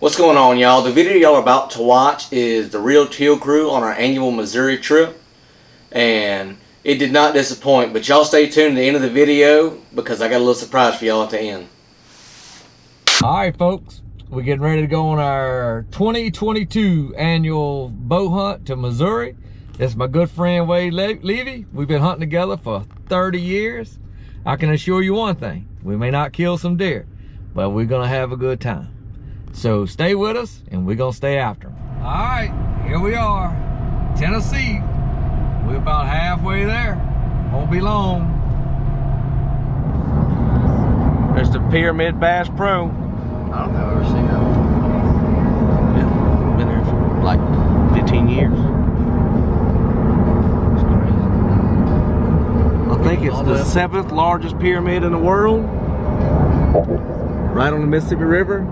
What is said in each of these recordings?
What's going on, y'all? The video y'all are about to watch is the Reel Teal Crew on our annual Missouri trip, and it did not disappoint, but y'all stay tuned to the end of the video because I got a little surprise for y'all at the end. Alright folks, we're getting ready to go on our 2022 annual bow hunt to Missouri. This is my good friend Wade Levy. We've been hunting together for 30 years. I can assure you one thing, we may not kill some deer, but we're gonna have a good time. So stay with us and we're gonna stay after them. All right, here we are, Tennessee. We're about halfway there, won't be long. There's the Pyramid Bass Pro. I don't think I've ever seen that one. Yeah, been there for like 15 years. It's crazy. I think it's the 7th largest pyramid in the world. Right on the Mississippi River.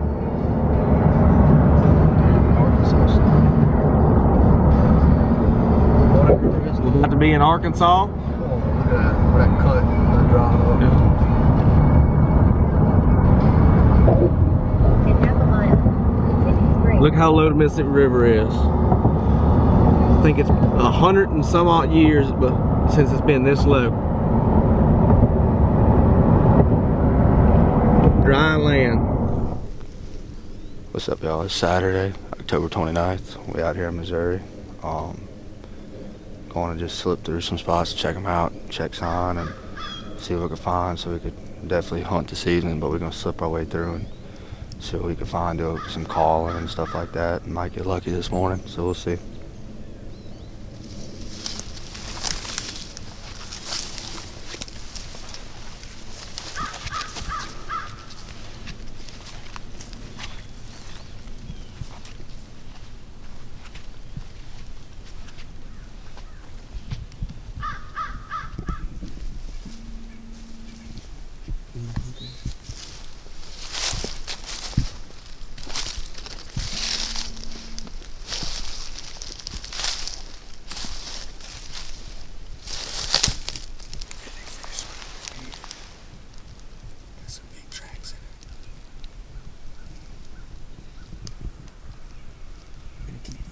We're about to be in Arkansas. Oh, look at that, where that cut, that draw up. In half a mile, take straight. Look how low the Mississippi River is. I think it's 100 and some odd years, but since it's been this low. Dry land. What's up, y'all? It's Saturday, October 29th. We out here in Missouri. Going to just slip through some spots, check them out, check sign, and see what we can find. So we could definitely hunt this evening, but we're gonna slip our way through and see what we can find, do some calling and stuff like that. And might get lucky this morning, so we'll see.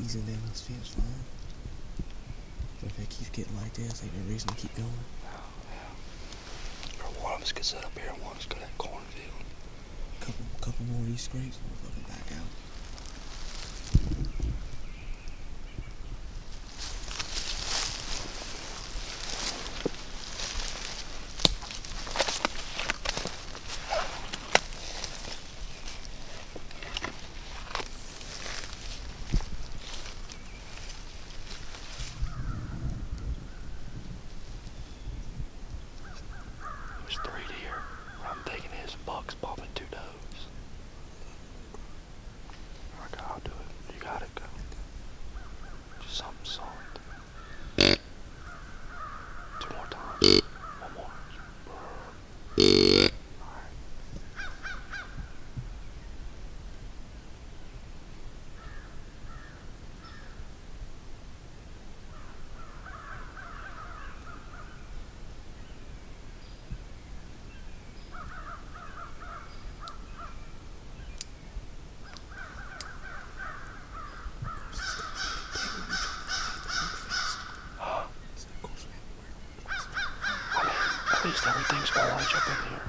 Easing down this fence line. But if it keeps getting like this, ain't no reason to keep going. Or one of us could sit up here and one of us could have cornfield. Couple more of these scrapes and we'll fucking back out. There's 3 deer. I'm thinking his buck's bumping 2 does. Okay, I'll do it. You got it, go. Just something solid. 2 more times. 1 more. Alright. At least everything's orange up in here.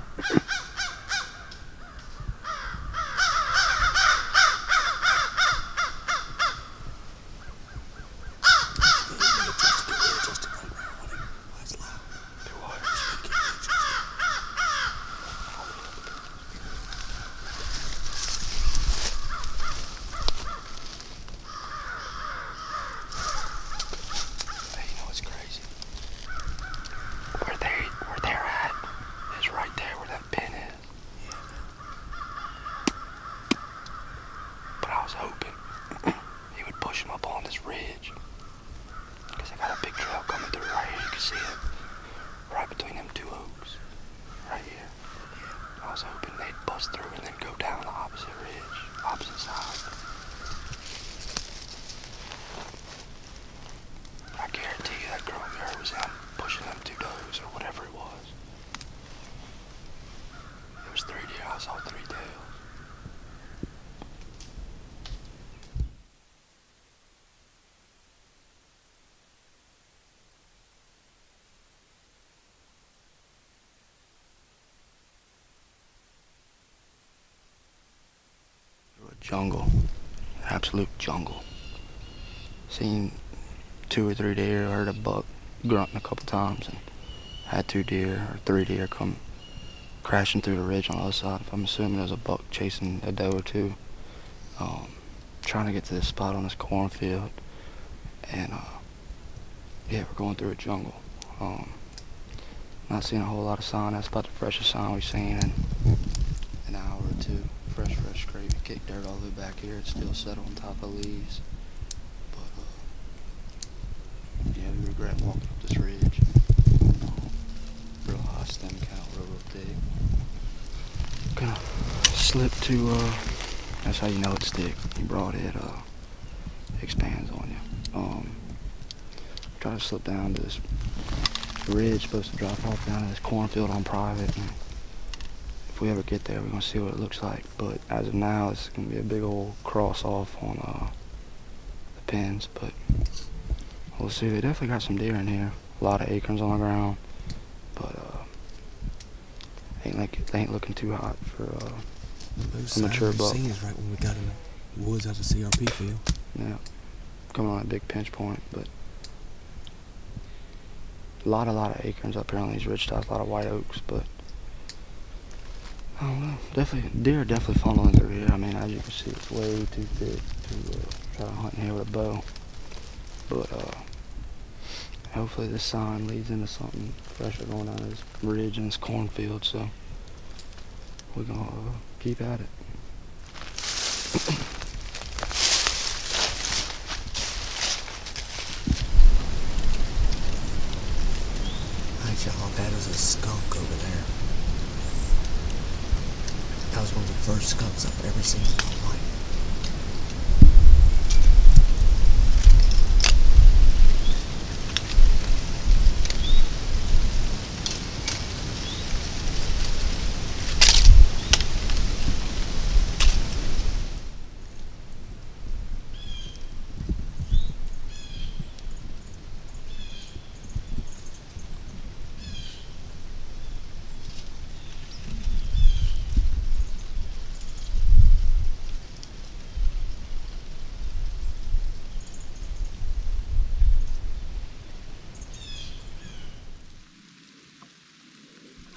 Do what? Hey, you know what's crazy? Where they're at is right there where jungle, absolute jungle. Seen 2 or 3 deer, heard a buck grunting a couple times, and had 2 deer or 3 deer come crashing through the ridge on the other side. I'm assuming there's a buck chasing a doe or 2. Trying to get to this spot on this cornfield, and yeah, we're going through a jungle. Not seeing a whole lot of sign. That's about the freshest sign we've seen in an hour or 2. Fresh scrape. Kicked dirt all the way back here. It's still set on top of leaves. But yeah, we regret walking up this ridge. Real high stem count, real big. Gonna slip to that's how you know it's thick. You brought it expands on you. Try to slip down to this ridge, supposed to drop off down to this cornfield on private, and if we ever get there, we're gonna see what it looks like. But as of now, it's gonna be a big old cross off on the pins. But we'll see. They definitely got some deer in here. A lot of acorns on the ground, but they ain't looking too hot for a mature buck. Seen is right when we got in the woods out of the CRP field. Yeah, coming on a big pinch point, but a lot of acorns up here on these ridge tops, a lot of white oaks, but I don't know. Deer are definitely funneling through here. I mean, as you can see, it's way too thick to try to hunt in here with a bow. But hopefully this sign leads into something fresher going down this ridge and this cornfield, so we're gonna keep at it. Alright, y'all, that is a skunk over there. That was one of the first skunks I've ever seen in my life.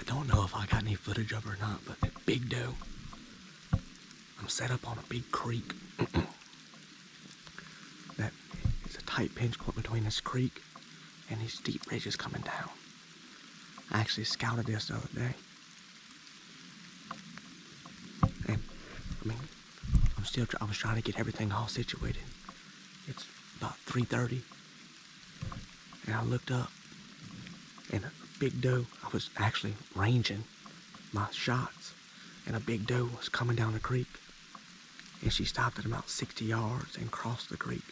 I don't know if I got any footage of her or not, but that big doe, I'm set up on a big creek. That is a tight pinch point between this creek and these steep ridges coming down. I actually scouted this the other day. And, I mean, I was trying to get everything all situated. It's about 3:30, and I looked up, and a big doe, I was actually ranging my shots, and a big doe was coming down the creek, and she stopped at about 60 yards and crossed the creek.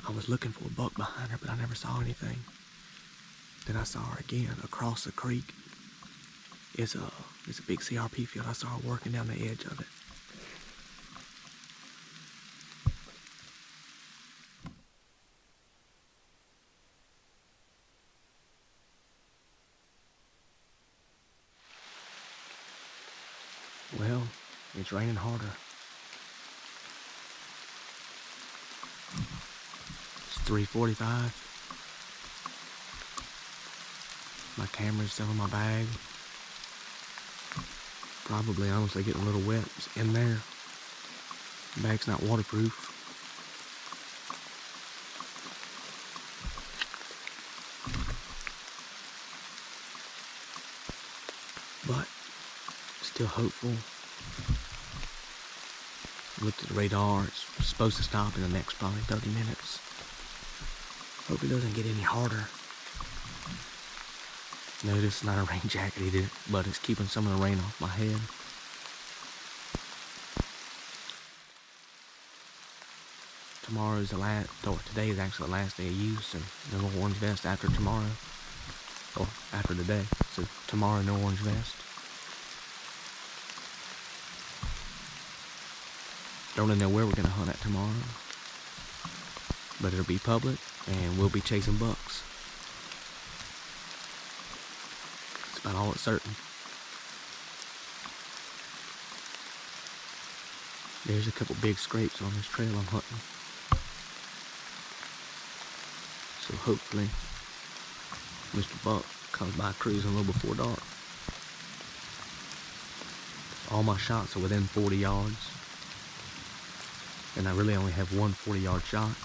I was looking for a buck behind her, but I never saw anything. Then I saw her again across the creek. It's a big CRP field. I saw her working down the edge of it. Well, it's raining harder. It's 3:45. My camera's still in my bag. Probably, honestly, getting a little wet in there. The bag's not waterproof. But still hopeful. Looked at the radar. It's supposed to stop in the next probably 30 minutes. Hope it doesn't get any harder. No, this is not a rain jacket either, but it's keeping some of the rain off my head. Tomorrow's the last, or today is actually the last day of use, and no orange vest after tomorrow, or after today. So tomorrow, no orange vest. Don't really know where we're gonna hunt at tomorrow, but it'll be public, and we'll be chasing bucks. That's about all it's certain. There's a couple big scrapes on this trail I'm hunting. So hopefully Mr. Buck comes by cruising a little before dark. All my shots are within 40 yards. And I really only have one 40-yard shot.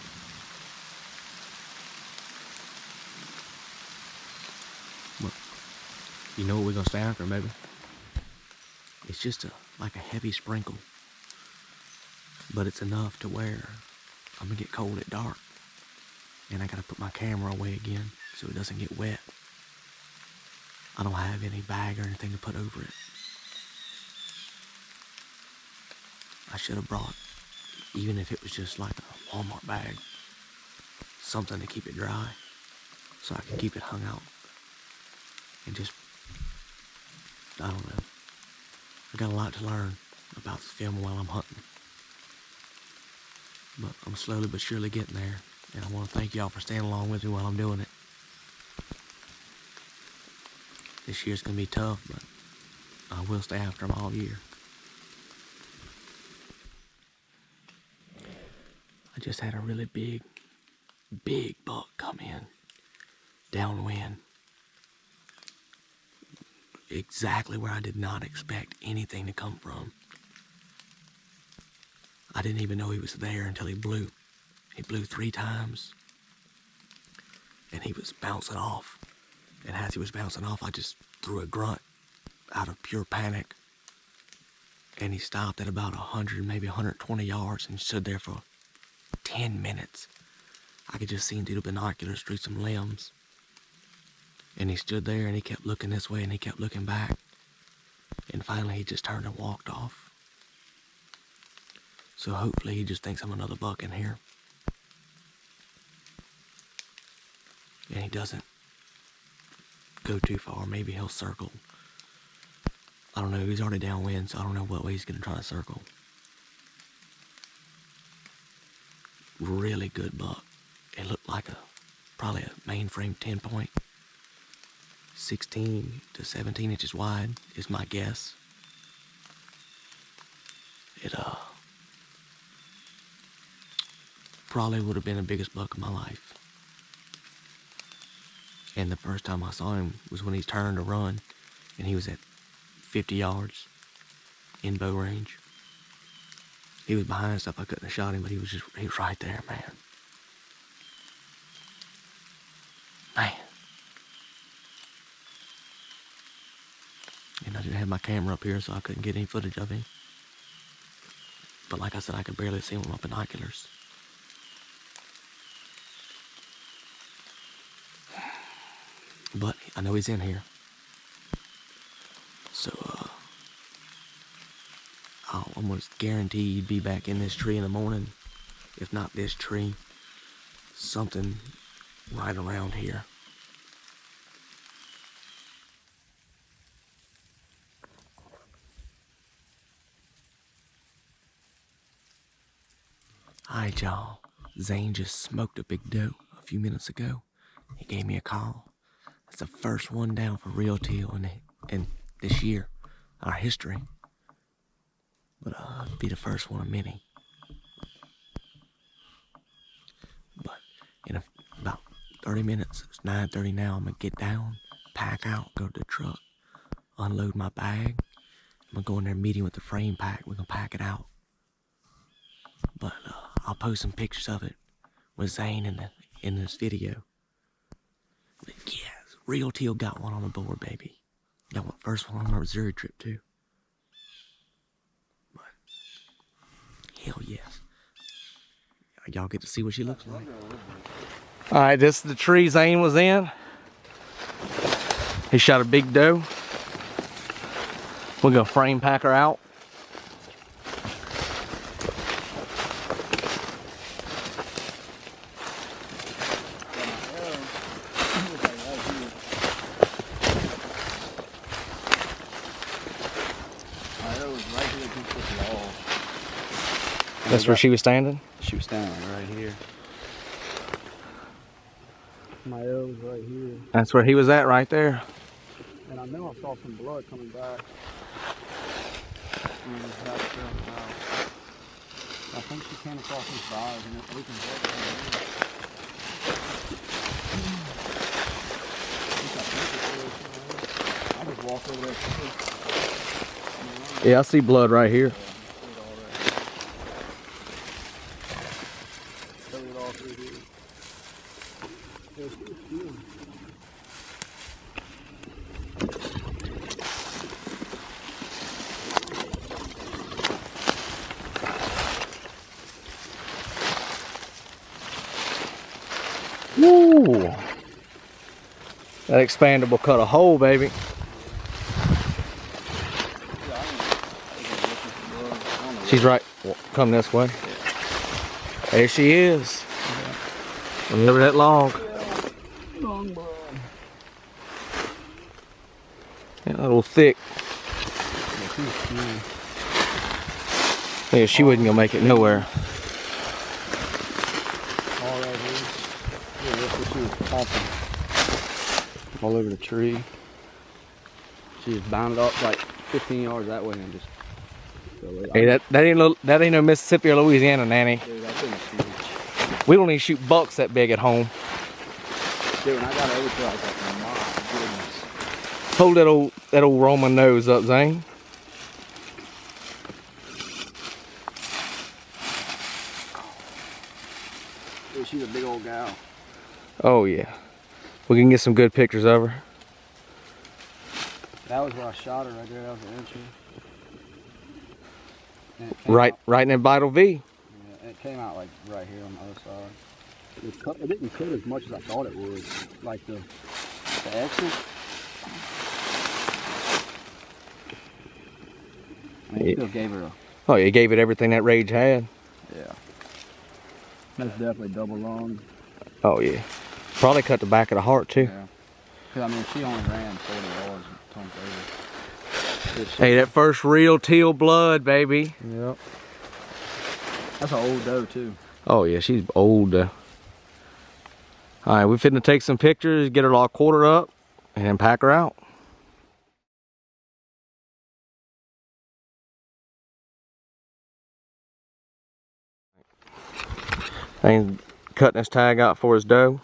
But you know what we're gonna stay after, baby? It's just like a heavy sprinkle. But it's enough to where I'm gonna get cold at dark. And I gotta put my camera away again so it doesn't get wet. I don't have any bag or anything to put over it. I should have brought, even if it was just like a Walmart bag, something to keep it dry so I can keep it hung out. And just, I don't know. I got a lot to learn about this film while I'm hunting. But I'm slowly but surely getting there. And I want to thank y'all for staying along with me while I'm doing it. This year's going to be tough, but I will stay after them all year. I just had a really big buck come in, downwind. Exactly where I did not expect anything to come from. I didn't even know he was there until he blew. He blew 3 times, and he was bouncing off. And as he was bouncing off, I just threw a grunt out of pure panic. And he stopped at about 100, maybe 120 yards and stood there for 10 minutes. I could just see him through the binoculars through some limbs. And he stood there and he kept looking this way and he kept looking back. And finally he just turned and walked off. So hopefully he just thinks I'm another buck in here. And he doesn't go too far. Maybe he'll circle. I don't know. He's already downwind, so I don't know what way he's going to try to circle. Really good buck. It looked like probably a mainframe 10-point. 16 to 17 inches wide is my guess. It probably would have been the biggest buck of my life. And the first time I saw him was when he turned to run, and he was at 50 yards in bow range. He was behind stuff, I couldn't have shot him, but he was right there, man. Man. And I didn't have my camera up here, so I couldn't get any footage of him. But like I said, I could barely see him with my binoculars. But I know he's in here. So, I'll almost guarantee he'd be back in this tree in the morning. If not this tree, something right around here. Alright, y'all. Zane just smoked a big doe a few minutes ago. He gave me a call. It's the first one down for real teal in this year, our history. But it'll be the first one of many. But in about 30 minutes, it's 9:30 now, I'm gonna get down, pack out, go to the truck, unload my bag. I'm gonna go in there meeting with the frame pack. We're gonna pack it out. But I'll post some pictures of it with Zane in this video. But yes, real teal got one on the board, baby. Got one first one on our Missouri trip too. But hell yes. Y'all get to see what she looks like. Alright, this is the tree Zane was in. He shot a big doe. We're gonna frame pack her out. That's where she was standing? She was standing right here. My arrow was right here. That's where he was at, right there. And I know I saw some blood coming back. I think she came across this bars and it opens up. I just walked over there. Yeah, I see blood right here. Covered it all through here. There's still steel. Woo! That expandable cut a hole, baby. She's right. Come this way. There she is. Never that long. Long blood. Yeah, a little thick. Yeah, she wasn't gonna make it nowhere. All right here. Yeah, that's what she was popping. All over the tree. She just bounded up like 15 yards that way and just. Hey, that ain't no Mississippi or Louisiana, Nanny. Dude, that thing is huge. We don't even shoot bucks that big at home. Dude, when I got over to it, I was like, my goodness. Hold that old Roman nose up, Zane. Dude, she's a big old gal. Oh yeah. We can get some good pictures of her. That was where I shot her right there. That was the entry. And it Right out, in that Vital V. yeah, and it came out like right here on the other side. It didn't cut as much as I thought it would. Like the exit. I mean, it still gave her a. Oh, you gave it everything that Rage had. Yeah. That's definitely double long. Oh yeah. Probably cut the back of the heart too. Yeah. Cause I mean, she only ran 40 yards and turned 30. Hey, that first real teal blood, baby. Yep. That's an old doe too. Oh yeah, she's old. All right, we finna take some pictures, get her all quartered up, and then pack her out. He's cutting his tag out for his doe.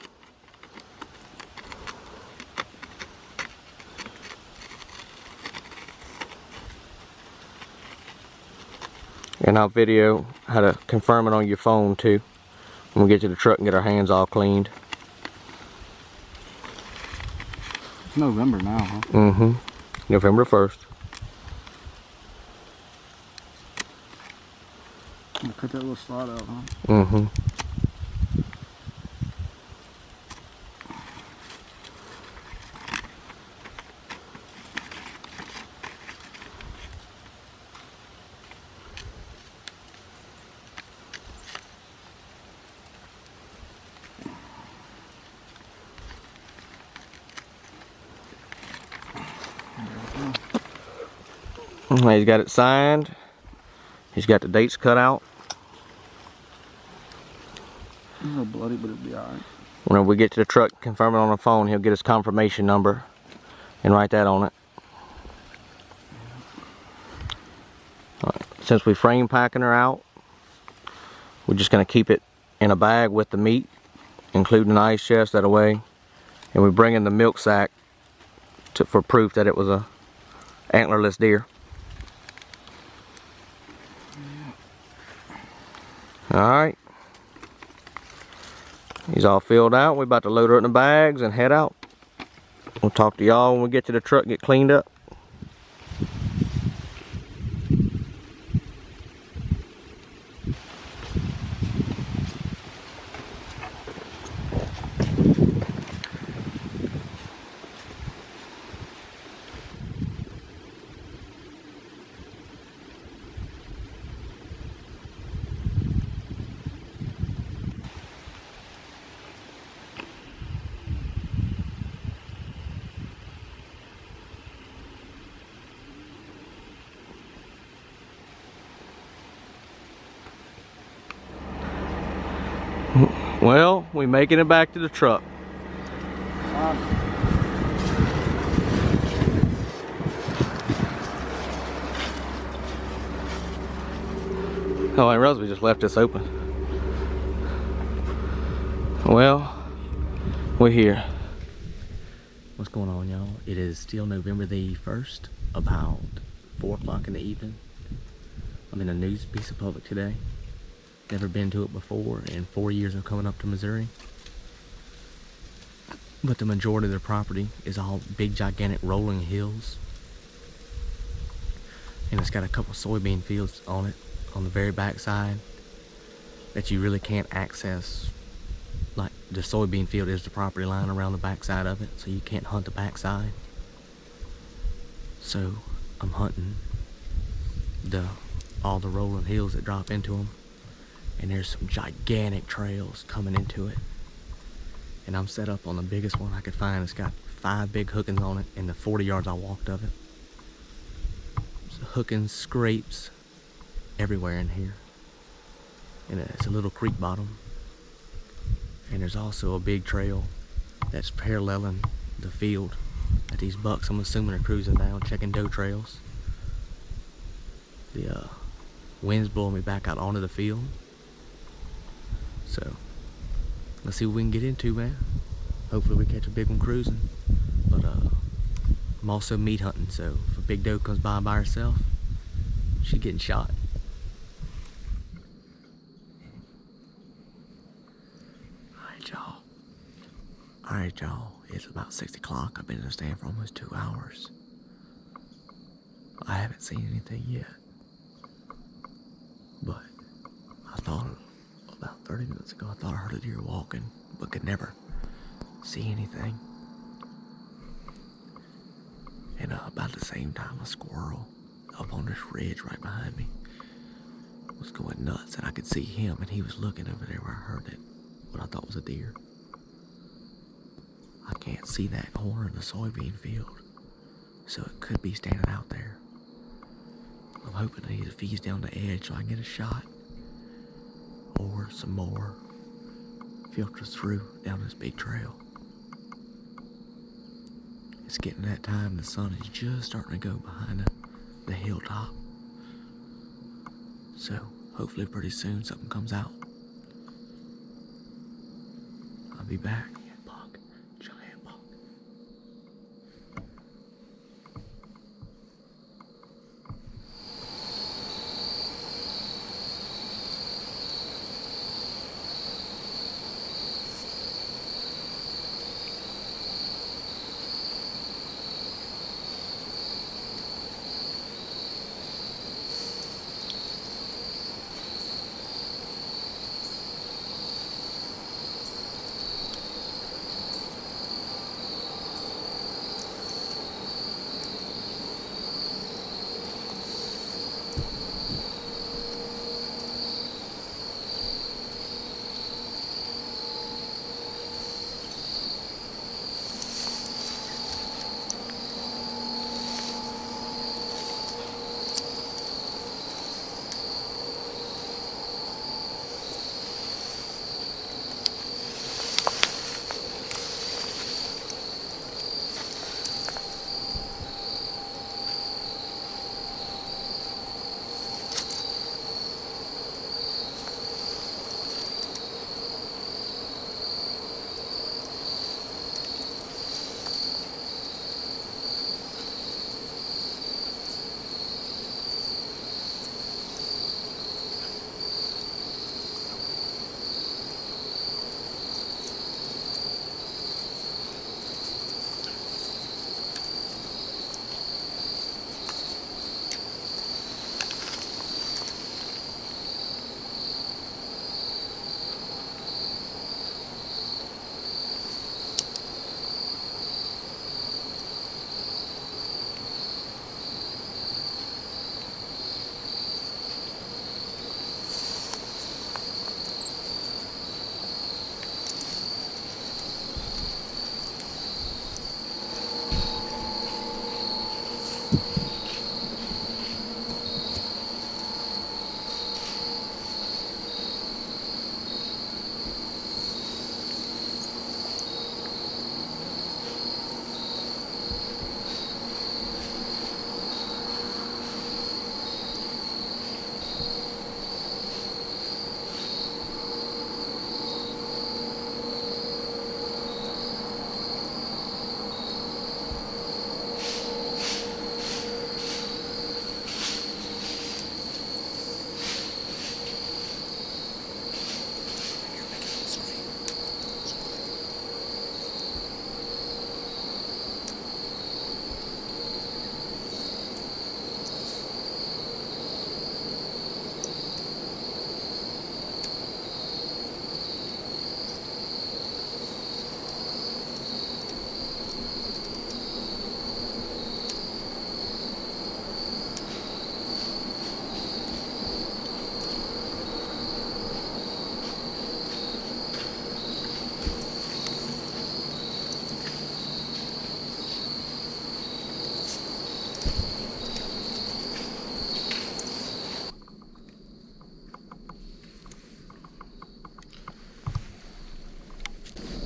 And I'll video how to confirm it on your phone too. When we get to the truck and get our hands all cleaned. It's November now, huh? Mm-hmm. November 1st. Cut that little slot out, huh? Mm-hmm. He's got it signed. He's got the dates cut out. A little bloody, but it'll be alright. Whenever we get to the truck, confirm it on the phone, he'll get his confirmation number and write that on it. Alright, since we frame packing her out, we're just going to keep it in a bag with the meat, including the ice chest that away. And we bring in the milk sack for proof that it was a antlerless deer. Alright. He's all filled out. We're about to load her in the bags and head out. We'll talk to y'all when we get to the truck and get cleaned up. Well, we making it back to the truck. Oh, I realized we just left this open. Well, we're here. What's going on, y'all? It is still November the 1st, about 4 o'clock in the evening. I'm in a news piece of public today. Never been to it before in 4 years of coming up to Missouri. But the majority of their property is all big, gigantic rolling hills. And it's got a couple soybean fields on it, on the very back side, that you really can't access. Like, the soybean field is the property line around the back side of it, so you can't hunt the back side. So I'm hunting all the rolling hills that drop into them, and there's some gigantic trails coming into it. And I'm set up on the biggest one I could find. It's got 5 big hookings on it in the 40 yards I walked of it. So hookings, scrapes, everywhere in here. And it's a little creek bottom. And there's also a big trail that's paralleling the field that these bucks, I'm assuming, are cruising down, checking doe trails. The wind's blowing me back out onto the field. So let's see what we can get into, man. Hopefully we catch a big one cruising. But I'm also meat hunting, so if a big doe comes by herself, she's getting shot. Alright, y'all. It's about 6 o'clock. I've been in the stand for almost 2 hours. I haven't seen anything yet. But I thought about 30 minutes ago, I thought I heard a deer walking, but could never see anything. And about the same time, a squirrel up on this ridge right behind me was going nuts, and I could see him, and he was looking over there where I heard it, what I thought was a deer. I can't see that corner of the soybean field, so it could be standing out there. I'm hoping that either feeds down the edge so I can get a shot, or some more filters through down this big trail. It's getting that time, the sun is just starting to go behind the hilltop. So hopefully pretty soon something comes out. I'll be back. Giant buck.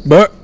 But